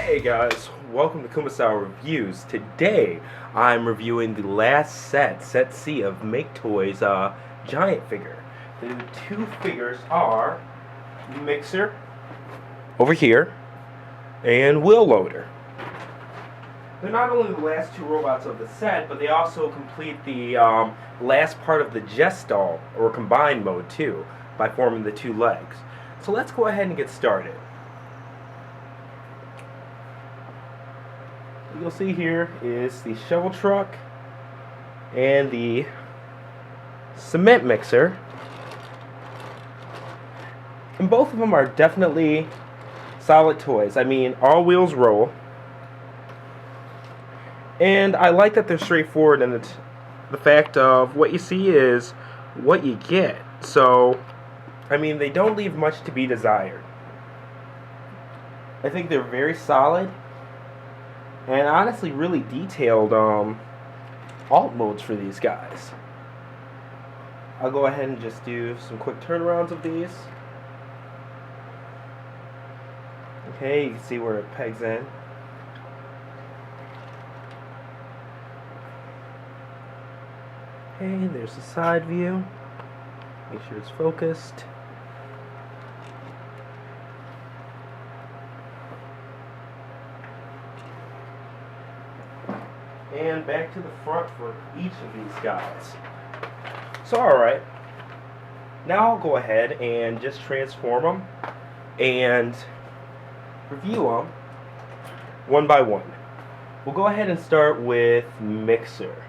Hey guys, welcome to Kumasao Reviews. Today I'm reviewing the last set C of MakeToys giant figure. The two figures are Mixer over here and Wheel Loader. They're not only the last two robots of the set, but they also complete the last part of the Gestalt or combined mode too by forming the two legs. So let's go ahead and get started. What you'll see here is the shovel truck and the cement mixer, and both of them are definitely solid toys. I mean, all wheels roll, and I like that they're straightforward, and it's the fact of what you see is what you get. So I mean, they don't leave much to be desired. I think they're very solid and honestly really detailed alt modes for these guys. I'll go ahead and just do some quick turnarounds of these. Okay, you can see where it pegs in. Okay, there's the side view. Make sure it's focused. And back to the front for each of these guys. So alright, now I'll go ahead and just transform them and review them one by one. We'll go ahead and start with Mixer.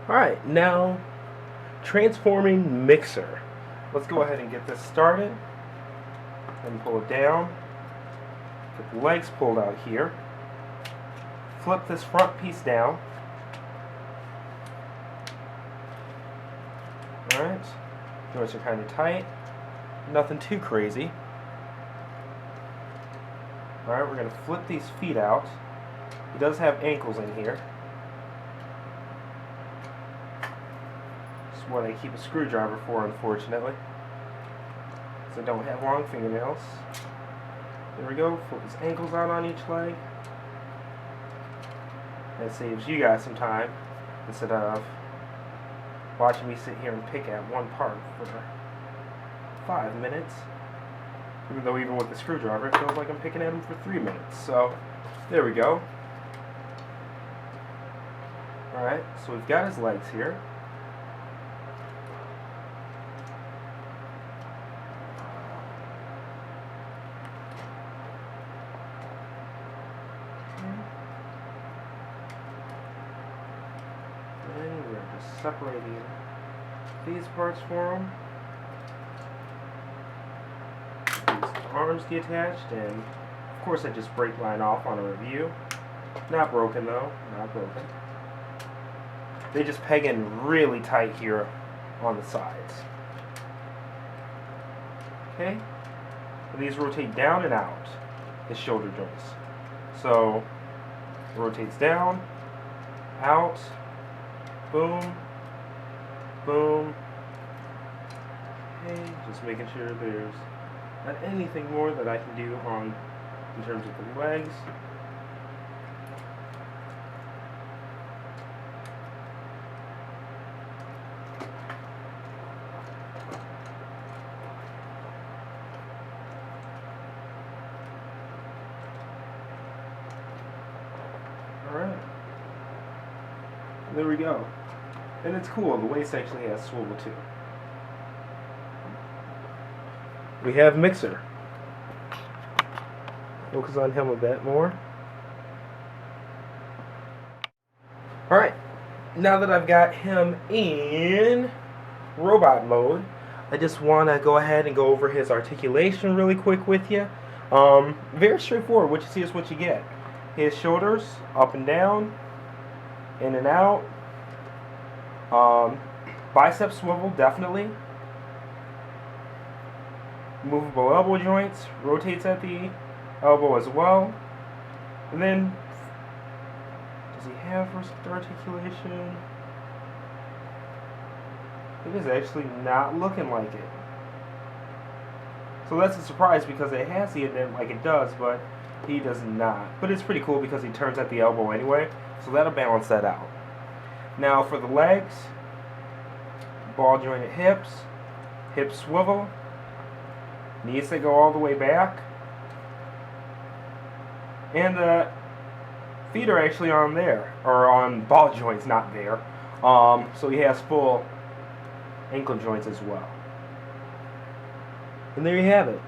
Alright, now transforming Mixer. Let's go ahead and get this started. And pull it down. Get the legs pulled out here. Flip this front piece down. Alright, joints are kind of tight. Nothing too crazy. Alright, we're going to flip these feet out. He does have ankles in here. This is what I keep a screwdriver for, unfortunately. Because I don't have long fingernails. There we go, flip his ankles out on each leg. That saves you guys some time instead of watching me sit here and pick at one part for 5 minutes. Even though even with the screwdriver it feels like I'm picking at them for 3 minutes. So there we go. Alright, so we've got his legs here. Separating these parts for them. These arms detached, and of course I just brake line off on a review. Not broken though, not broken. They just peg in really tight here on the sides. Okay, and these rotate down and out, the shoulder joints. So it rotates down, out, boom, boom. Okay, just making sure there's not anything more that I can do on in terms of the legs. Alright. There we go. And it's cool, the waist actually has swivel too. We have Mixer. Focus on him a bit more. Alright, now that I've got him in robot mode, I just want to go ahead and go over his articulation really quick with you. Very straightforward, what you see is what you get. His shoulders, up and down, in and out. Bicep swivel, definitely. Movable elbow joints, rotates at the elbow as well. And then, does he have articulation? It is actually not looking like it. So that's a surprise because it has the indent like it does, but he does not. But it's pretty cool because he turns at the elbow anyway, so that'll balance that out. Now for the legs, ball jointed hips, hip swivel, knees that go all the way back, and the feet are actually on there, or on ball joints, not there. So he has full ankle joints as well. And there you have it.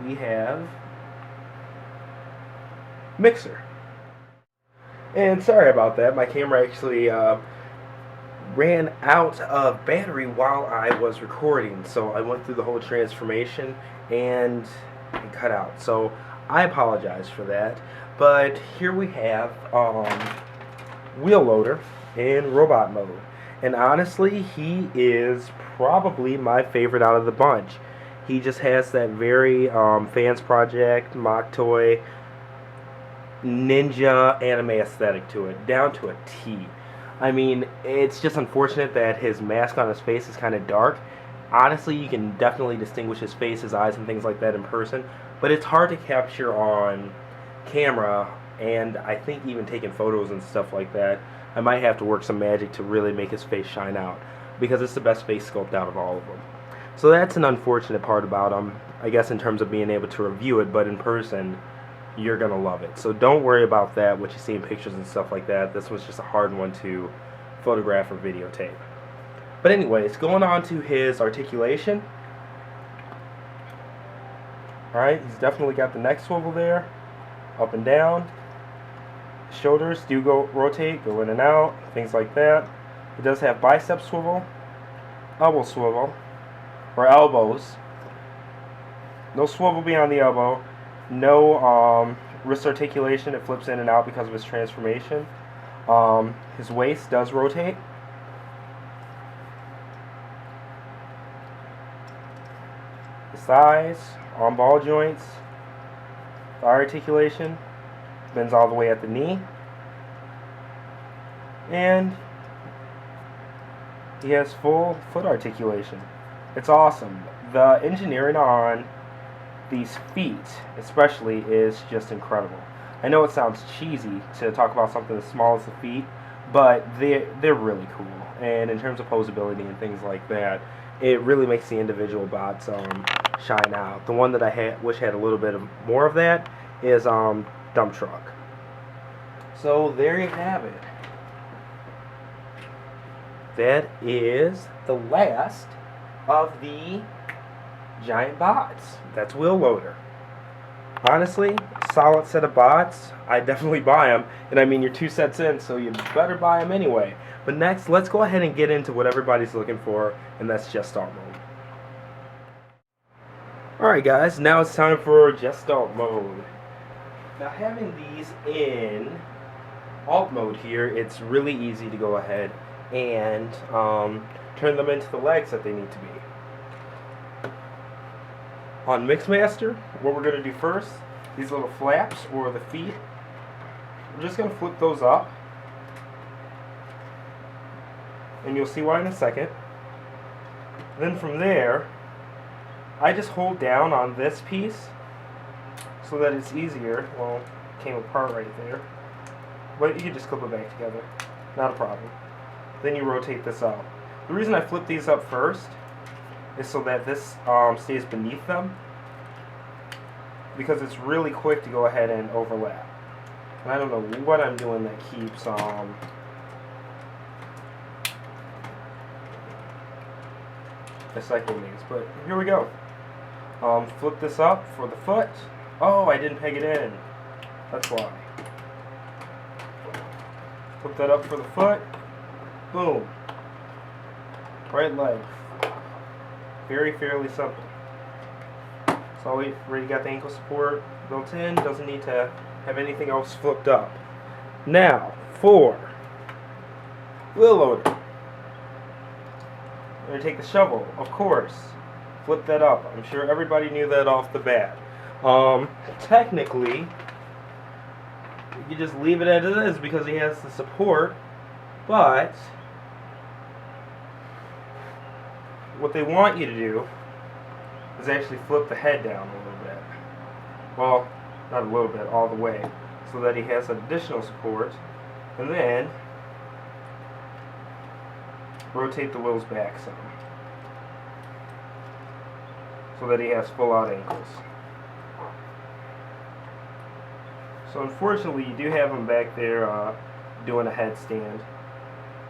We have Mixer. And sorry about that, my camera actually ran out of battery while I was recording, so I went through the whole transformation and it cut out. So I apologize for that. But here we have Wheel Loader in robot mode. And honestly, he is probably my favorite out of the bunch. He just has that very Fans Project, MakeToys, ninja anime aesthetic to it, down to a T. I mean, it's just unfortunate that his mask on his face is kind of dark. Honestly, you can definitely distinguish his face, his eyes, and things like that in person, but it's hard to capture on camera, and I think even taking photos and stuff like that, I might have to work some magic to really make his face shine out, because it's the best face sculpt out of all of them. So that's an unfortunate part about him, I guess, in terms of being able to review it, but in person, you're going to love it. So don't worry about that, what you see in pictures and stuff like that. This was just a hard one to photograph or videotape. But anyways, going on to his articulation. Alright, he's definitely got the neck swivel there, up and down. Shoulders do rotate, go in and out, things like that. It does have bicep swivel, elbow swivel, or elbows. No swivel beyond the elbow. No wrist articulation. It flips in and out because of his transformation. His waist does rotate. His thighs, on ball joints, thigh articulation, bends all the way at the knee. And he has full foot articulation. It's awesome. The engineering on these feet especially is just incredible. I know it sounds cheesy to talk about something as small as the feet, but they're really cool. And in terms of posability and things like that, it really makes the individual bots shine out. The one that I wish had a little bit more of that is Dump Truck. So there you have it. That is the last of the giant bots. That's Wheel Loader. Honestly, solid set of bots. I definitely buy them, and I mean you're 2 sets in, so you better buy them anyway. But next, let's go ahead and get into what everybody's looking for, and that's Gestalt mode. Alright guys, now it's time for Gestalt mode. Now having these in alt mode here, it's really easy to go ahead and turn them into the legs that they need to be. On Mixmaster, what we're going to do first, these little flaps, or the feet, we're just going to flip those up, and you'll see why in a second. Then from there, I just hold down on this piece so that it's easier. Well, it came apart right there, but you can just clip it back together, not a problem. Then you rotate this out. The reason I flip these up first is so that this stays beneath them, because it's really quick to go ahead and overlap. And I don't know what I'm doing that keeps recycling these, but here we go. Flip this up for the foot. Oh, I didn't peg it in. That's why. Flip that up for the foot. Boom. Right leg. Fairly simple. So we already got the ankle support built in. Doesn't need to have anything else flipped up. Now, for Wheel Loader. I'm going to take the shovel, of course. Flip that up. I'm sure everybody knew that off the bat. Technically, you just leave it as it is because he has the support, but what they want you to do is actually flip the head down a little bit. Well, not a little bit, all the way, so that he has additional support, and then rotate the wheels back some, so that he has full out ankles. So unfortunately you do have him back there doing a headstand,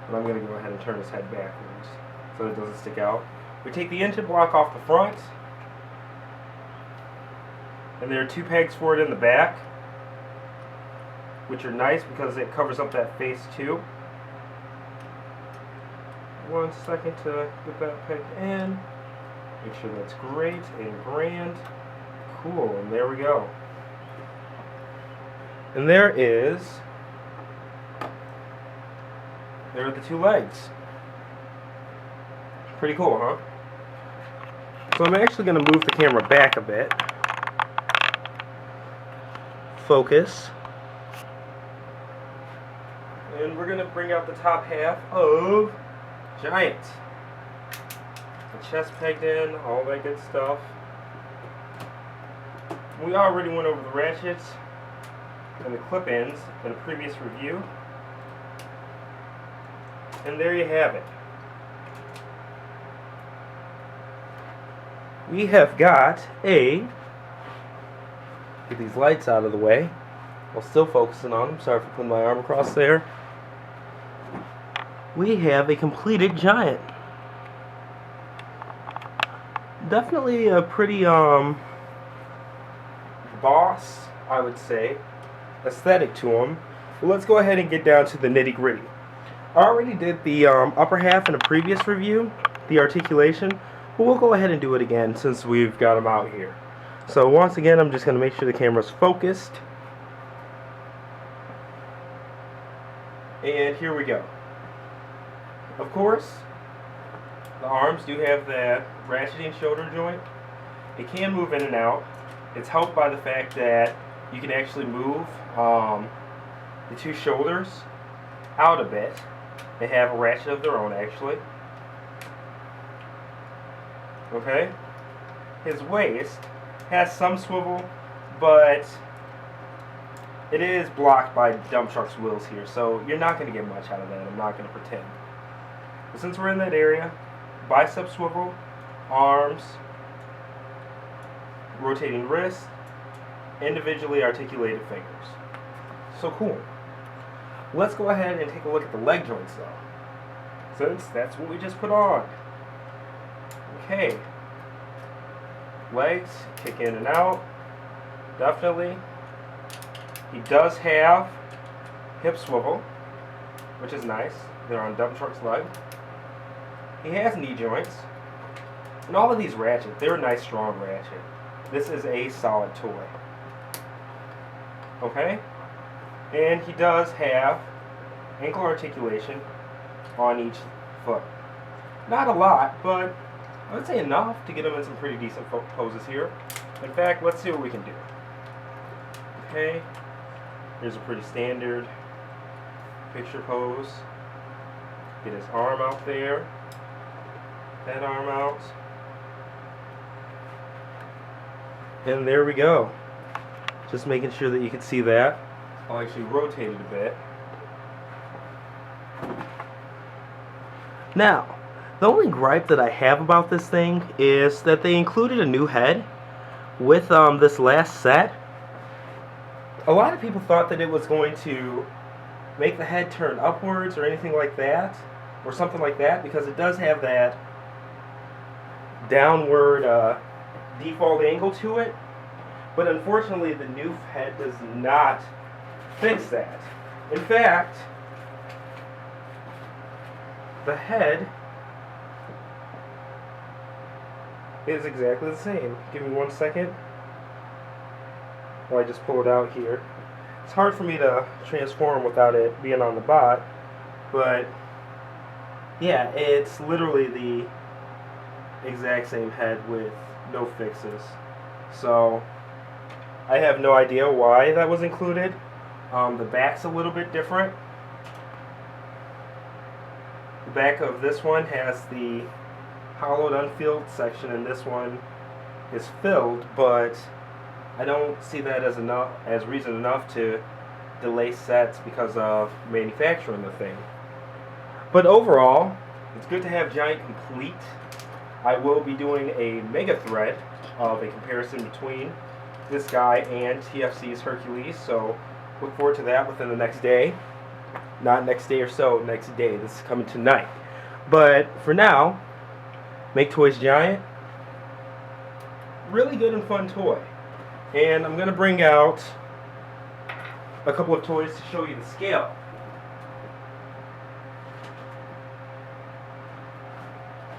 but I'm going to go ahead and turn his head backwards so it doesn't stick out. We take the engine block off the front, and there are 2 pegs for it in the back, which are nice because it covers up that face too. 1 second to get that pegged in. Make sure that's great and grand. Cool, and there we go. And there are the 2 legs. Pretty cool, huh? So I'm actually going to move the camera back a bit. Focus. And we're going to bring out the top half of Giant. The chest pegged in, all that good stuff. We already went over the ratchets and the clip-ins in a previous review. And there you have it. We have got get these lights out of the way while still focusing on them. Sorry for putting my arm across there. We have a completed Giant. Definitely a pretty boss, I would say, aesthetic to him. Well, let's go ahead and get down to the nitty-gritty. I already did the upper half in a previous review, the articulation, but we'll go ahead and do it again since we've got him out here. So once again, I'm just going to make sure the camera's focused. And here we go. Of course, the arms do have that ratcheting shoulder joint. It can move in and out. It's helped by the fact that you can actually move the 2 shoulders out a bit. They have a ratchet of their own, actually. Okay? His waist has some swivel, but it is blocked by dump truck's wheels here, so you're not going to get much out of that. I'm not going to pretend. But since we're in that area, bicep swivel, arms, rotating wrist, individually articulated fingers. So cool. Let's go ahead and take a look at the leg joints though, since that's what we just put on. Okay. Legs kick in and out. Definitely. He does have hip swivel, which is nice. They're on dump truck's leg. He has knee joints. And all of these ratchets, they're a nice strong ratchet. This is a solid toy. Okay? And he does have ankle articulation on each foot. Not a lot, but I would say enough to get him in some pretty decent poses here. In fact, let's see what we can do. Okay? Here's a pretty standard picture pose. Get his arm out there. That arm out. And there we go. Just making sure that you can see that. I'll actually rotate it a bit. Now, the only gripe that I have about this thing is that they included a new head with this last set. A lot of people thought that it was going to make the head turn upwards or anything like that, or something like that, because it does have that downward default angle to it. But unfortunately, the new head does not fix that. In fact, the head is exactly the same. Give me 1 second while I just pull it out here. It's hard for me to transform without it being on the bot, but yeah, it's literally the exact same head with no fixes. So I have no idea why that was included. The back's a little bit different. The back of this one has the hollowed unfilled section, and this one is filled, but I don't see that as reason enough to delay sets because of manufacturing the thing. But overall, it's good to have Giant complete. I will be doing a mega thread of a comparison between this guy and TFC's Hercules, so look forward to that within the next day. Not next day or so, next day. This is coming tonight. But for now, MakeToys Giant, really good and fun toy. And I'm going to bring out a couple of toys to show you the scale.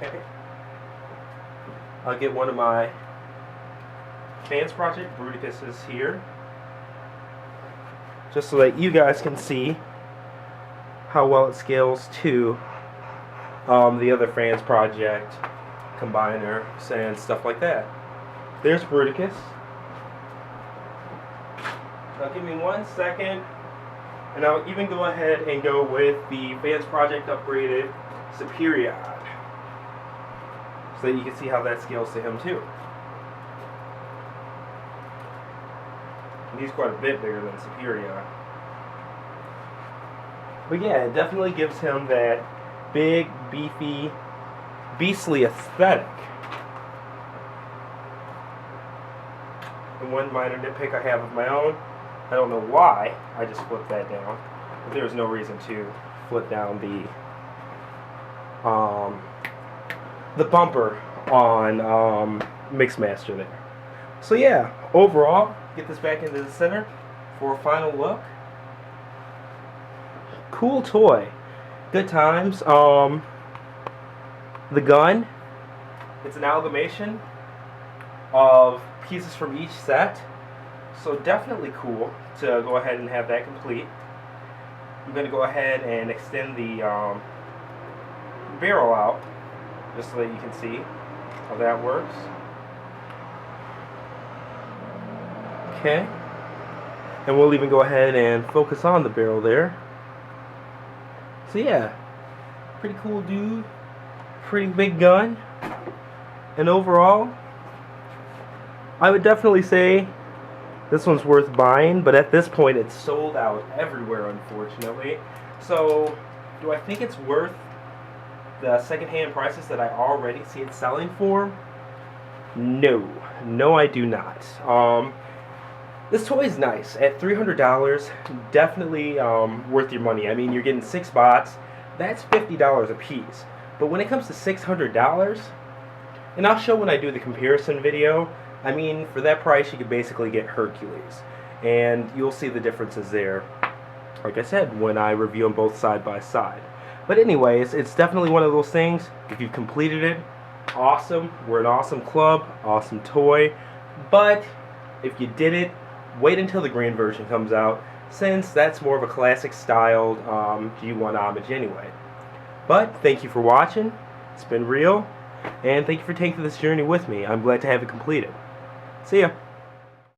Okay. I'll get one of my Fans Project Bruticus's here, just so that you guys can see how well it scales to the other Fans Project combiners and stuff like that. There's Bruticus. Now give me 1 second, and I'll even go ahead and go with the Fans Project upgraded Superior, so that you can see how that scales to him too. And he's quite a bit bigger than Superior. But yeah, it definitely gives him that big, beefy, beastly aesthetic. And one minor nitpick I have of my own, I don't know why I just flipped that down, but there was no reason to flip down the bumper on Mixmaster there. So yeah, overall, get this back into the center for a final look. Cool toy, good times. The gun, it's an amalgamation of pieces from each set, so definitely cool to go ahead and have that complete. I'm going to go ahead and extend the barrel out just so that you can see how that works. Okay, and we'll even go ahead and focus on the barrel there. So yeah, pretty cool dude, pretty big gun, and overall, I would definitely say this one's worth buying, but at this point it's sold out everywhere, unfortunately. So, do I think it's worth the secondhand prices that I already see it selling for? No. No, I do not. This toy is nice. At $300, definitely worth your money. I mean, you're getting 6 bots. That's $50 a piece. But when it comes to $600, and I'll show when I do the comparison video, I mean, for that price, you could basically get Hercules. And you'll see the differences there, like I said, when I review them both side by side. But anyways, it's definitely one of those things. If you've completed it, awesome. We're an awesome club, awesome toy. But if you did it, wait until the green version comes out, since that's more of a classic styled G1 homage anyway. But thank you for watching. It's been real. And thank you for taking this journey with me. I'm glad to have it completed. See ya.